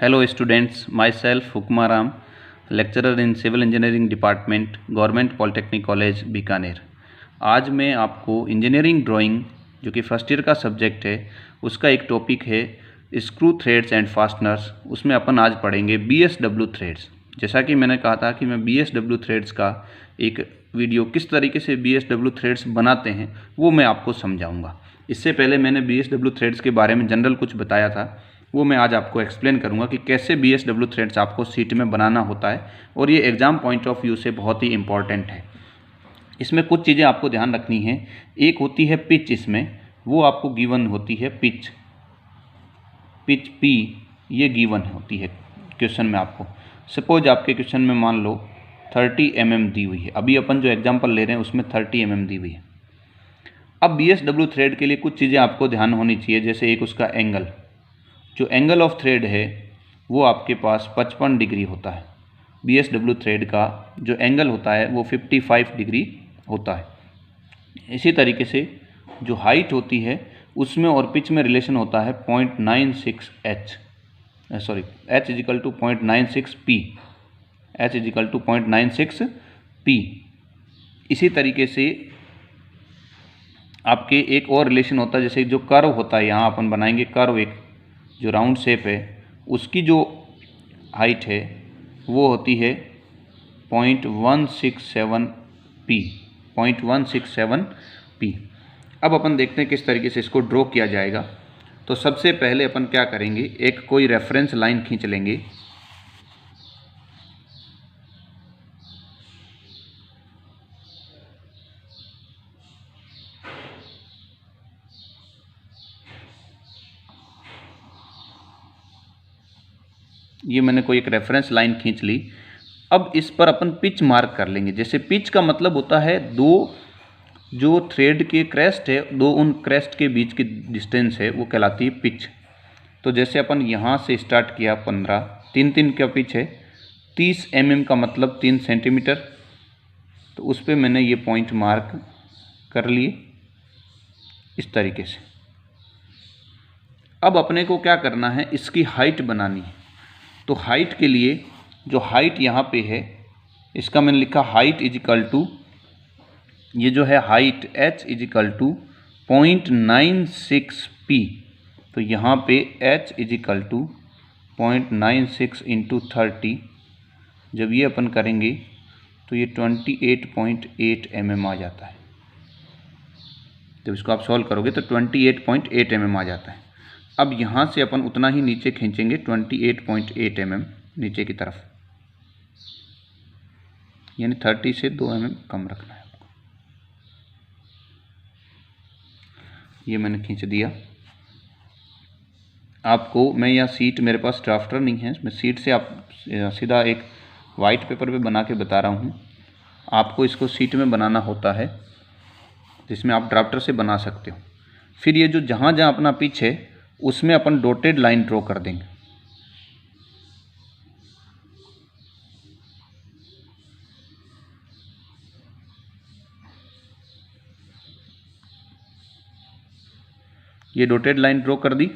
Hello students, myself Hukmaram, lecturer in Civil Engineering Department, Government Polytechnic College, Bikaner. आज मैं आपको engineering drawing जो कि फर्स्ट ईयर का सब्जेक्ट है उसका एक टॉपिक है स्क्रू थ्रेड्स एंड फास्टनर्स। उसमें अपन आज पढ़ेंगे BSW थ्रेड्स। जैसा कि मैंने कहा था कि मैं BSW थ्रेड्स का एक वीडियो किस तरीके से BSW थ्रेड्स बनाते हैं वो मैं आपको समझाऊंगा। इससे पहले मैंने BSW थ्रेड्स के बारे में जनरल कुछ बताया था, वो मैं आज आपको एक्सप्लेन करूंगा कि कैसे BSW थ्रेड्स आपको सीट में बनाना होता है और ये एग्ज़ाम पॉइंट ऑफ व्यू से बहुत ही इम्पॉर्टेंट है। इसमें कुछ चीज़ें आपको ध्यान रखनी है। एक होती है पिच, इसमें वो आपको गिवन होती है पिच P ये गिवन होती है क्वेश्चन में आपको। सपोज आपके क्वेश्चन में मान लो 30 mm दी हुई है, अभी अपन जो एग्जाम्पल ले रहे हैं उसमें 30 mm दी हुई है। अब BSW थ्रेड के लिए कुछ चीज़ें आपको ध्यान होनी चाहिए, जैसे एक उसका एंगल, जो एंगल ऑफ थ्रेड है वो आपके पास 55 डिग्री होता है। BSW थ्रेड का जो एंगल होता है वो 55 डिग्री होता है। इसी तरीके से जो हाइट होती है उसमें और पिच में रिलेशन होता है 0.96 h, sorry h is equal to 0.96 p, h is equal to 0.96 p। इसी तरीके से आपके एक और रिलेशन होता है, जैसे जो कर्व होता है, यहाँ अपन बनाएंगे कर्व, एक जो राउंड शेप है उसकी जो हाइट है वो होती है 0.167 p, 0.167 p। अब अपन देखते हैं किस तरीके से इसको ड्रॉ किया जाएगा। तो सबसे पहले अपन क्या करेंगे, एक कोई रेफरेंस लाइन खींच लेंगे। ये मैंने कोई एक रेफरेंस लाइन खींच ली। अब इस पर अपन पिच मार्क कर लेंगे। जैसे पिच का मतलब होता है दो जो थ्रेड के क्रेस्ट है, दो उन क्रेस्ट के बीच की डिस्टेंस है वो कहलाती है पिच। तो जैसे अपन यहाँ से स्टार्ट किया 15, 3 का पिच है, 30 mm का मतलब 3 सेंटीमीटर। तो उस पर मैंने ये पॉइंट मार्क कर लिए इस तरीके से। अब अपने को क्या करना है, इसकी हाइट बनानी है। तो हाइट के लिए जो हाइट यहाँ पे है इसका मैंने लिखा हाइट इजिकल टू, ये जो है height h is equal to 0.96 p। तो यहाँ पे h इजिकल टू 0.96 इंटू 30, जब ये अपन करेंगे तो ये 28.8 mm आ जाता है। जब इसको आप सॉल्व करोगे तो 28.8 mm आ जाता है। अब यहाँ से अपन उतना ही नीचे खींचेंगे 28.8 mm नीचे की तरफ, यानी 30 से 2 mm कम रखना है आपको। ये मैंने खींच दिया। आपको मैं यहाँ सीट, मेरे पास ड्राफ्टर नहीं है, मैं सीट से आप सीधा एक वाइट पेपर पे बना के बता रहा हूँ। आपको इसको सीट में बनाना होता है, जिसमें आप ड्राफ्टर से बना सकते हो। फिर ये जो जहाँ जहाँ अपना पिच है उसमें अपन डॉटेड लाइन ड्रॉ कर देंगे। ये डॉटेड लाइन ड्रॉ कर दी।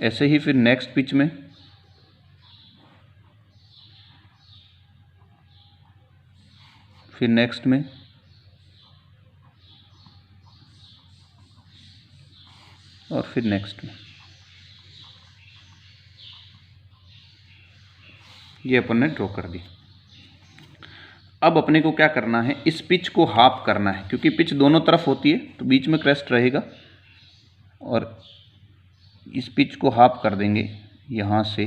ऐसे ही फिर नेक्स्ट पिच में फिर नेक्स्ट में और फिर नेक्स्ट में, ये अपन ने ड्रॉ कर दी। अब अपने को क्या करना है, इस पिच को हाफ करना है, क्योंकि पिच दोनों तरफ होती है तो बीच में क्रेस्ट रहेगा। और इस पिच को हाफ कर देंगे, यहाँ से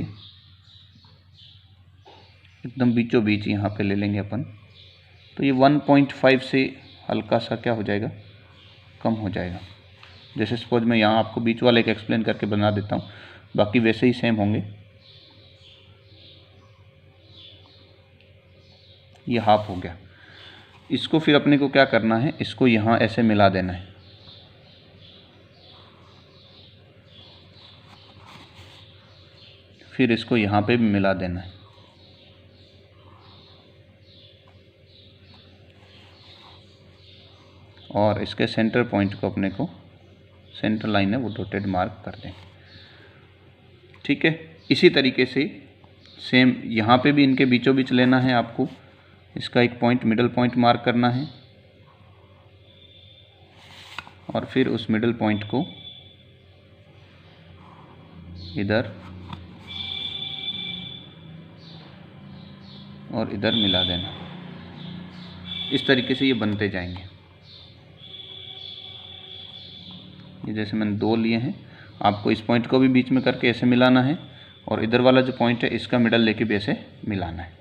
एकदम बीचों बीच यहाँ पे ले लेंगे अपन। तो ये 1.5 से हल्का सा क्या हो जाएगा, कम हो जाएगा। जैसे सपोज मैं यहाँ आपको बीच वाले एक एक्सप्लेन करके बना देता हूँ, बाकी वैसे ही सेम होंगे। ये हाफ हो गया। इसको फिर अपने को क्या करना है, इसको यहाँ ऐसे मिला देना है। फिर इसको यहाँ पे भी मिला देना है। और इसके सेंटर पॉइंट को अपने को, सेंटर लाइन है वो डॉटेड मार्क कर दें। ठीक है। इसी तरीके से सेम यहाँ पे भी इनके बीचों बीच लेना है आपको। इसका एक पॉइंट, मिडल पॉइंट मार्क करना है और फिर उस मिडल पॉइंट को इधर और इधर मिला देना। इस तरीके से ये बनते जाएंगे। ये जैसे मैंने 2 लिए हैं, आपको इस पॉइंट को भी बीच में करके ऐसे मिलाना है और इधर वाला जो पॉइंट है इसका मिडल लेके भी ऐसे मिलाना है।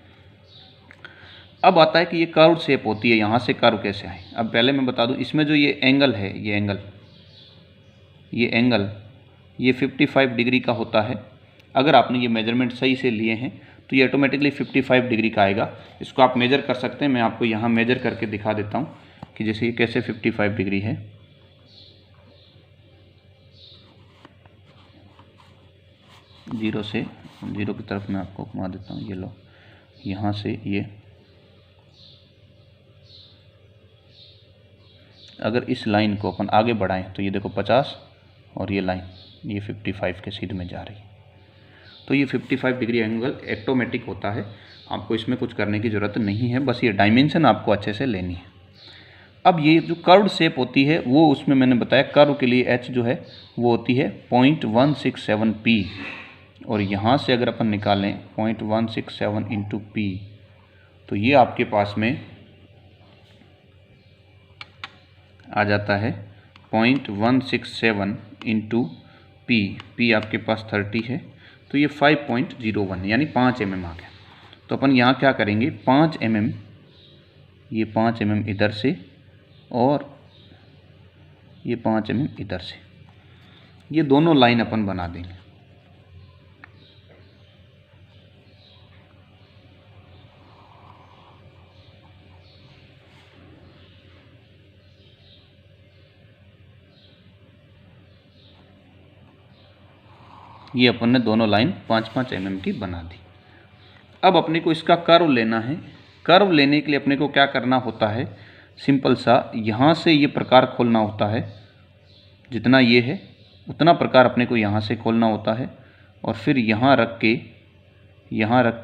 अब आता है कि ये कर्व शेप होती है, यहाँ से कर्व कैसे आए। अब पहले मैं बता दूं, इसमें जो ये एंगल है, ये एंगल ये 55 डिग्री का होता है। अगर आपने ये मेजरमेंट सही से लिए हैं तो ये ऑटोमेटिकली 55 डिग्री का आएगा। इसको आप मेजर कर सकते हैं। मैं आपको यहाँ मेजर करके दिखा देता हूँ कि जैसे ये कैसे 55 डिग्री है। जीरो की तरफ मैं आपको घुमा देता हूँ। ये लो, यहाँ से ये अगर इस लाइन को अपन आगे बढ़ाएं तो ये देखो 50 और ये लाइन ये 55 के सीध में जा रही है। तो ये 55 डिग्री एंगल ऑटोमेटिक होता है, आपको इसमें कुछ करने की ज़रूरत नहीं है, बस ये डायमेंशन आपको अच्छे से लेनी है। अब ये जो कर्व शेप होती है वो, उसमें मैंने बताया कर्व के लिए h जो है वो होती है 0.167 p, और यहाँ से अगर अपन निकालें 0.167 इंटू p तो ये आपके पास में आ जाता है 0.167 इंटू p आपके पास 30 है, तो ये 5.01 यानी 5 mm आ गया। तो अपन यहाँ क्या करेंगे, 5 mm, ये 5 mm इधर से और ये 5 mm इधर से, ये दोनों लाइन अपन बना देंगे। ये अपन ने दोनों लाइन 5-5 mm की बना दी। अब अपने को इसका कर्व लेना है। कर्व लेने के लिए अपने को क्या करना होता है, सिंपल सा, यहाँ से ये प्रकार खोलना होता है, जितना ये है उतना प्रकार अपने को यहाँ से खोलना होता है, और फिर यहाँ रख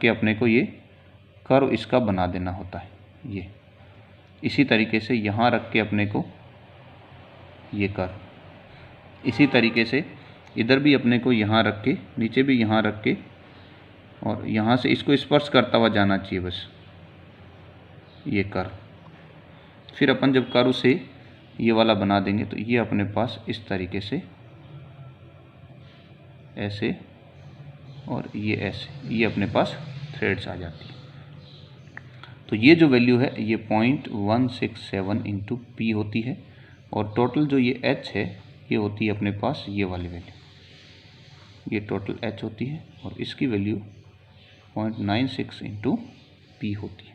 के अपने को ये कर्व इसका बना देना होता है। ये इसी तरीके से यहाँ रख के अपने को ये कर्व, इसी तरीके से इधर भी अपने को यहाँ रख के, नीचे भी यहाँ रख के, और यहाँ से इसको स्पर्श करता हुआ जाना चाहिए बस ये कर्व। फिर अपन जब कर्व से ये वाला बना देंगे तो ये अपने पास इस तरीके से ऐसे और ये ऐसे, ये अपने पास थ्रेड्स आ जाती है। तो ये जो वैल्यू है ये 0.167 इंटू p होती है, और टोटल जो ये h है ये होती है अपने पास ये वाली वैल्यू, ये टोटल h होती है, और इसकी वैल्यू 0.96 इंटू p होती है।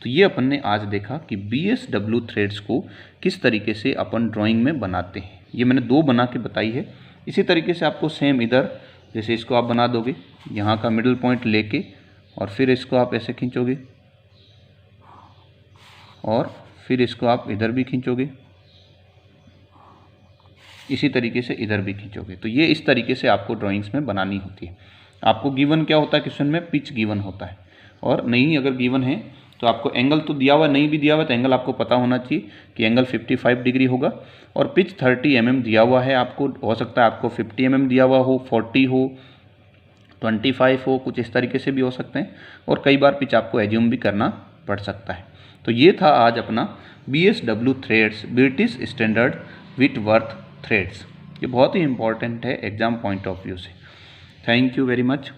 तो ये अपन ने आज देखा कि BSW थ्रेड्स को किस तरीके से अपन ड्राइंग में बनाते हैं। ये मैंने 2 बना के बताई है। इसी तरीके से आपको सेम इधर, जैसे इसको आप बना दोगे, यहाँ का मिडिल पॉइंट लेके और फिर इसको आप ऐसे खींचोगे और फिर इसको आप इधर भी खींचोगे, इसी तरीके से इधर भी खींचोगे। तो ये इस तरीके से आपको ड्राइंग्स में बनानी होती है। आपको गिवन क्या होता है, क्वेश्चन में पिच गिवन होता है, और नहीं अगर गिवन है तो आपको एंगल तो दिया हुआ, नहीं भी दिया हुआ तो एंगल आपको पता होना चाहिए कि एंगल 55 डिग्री होगा, और पिच 30 mm दिया हुआ है आपको। हो सकता है आपको 50 mm दिया हुआ हो, 40 हो, 25 हो, कुछ इस तरीके से भी हो सकते हैं, और कई बार पिच आपको एज्यूम भी करना पड़ सकता है। तो ये था आज अपना BSW threads, British standard Whitworth threads. ये बहुत ही इंपॉर्टेंट है एग्जाम पॉइंट ऑफ व्यू से। Thank you very much.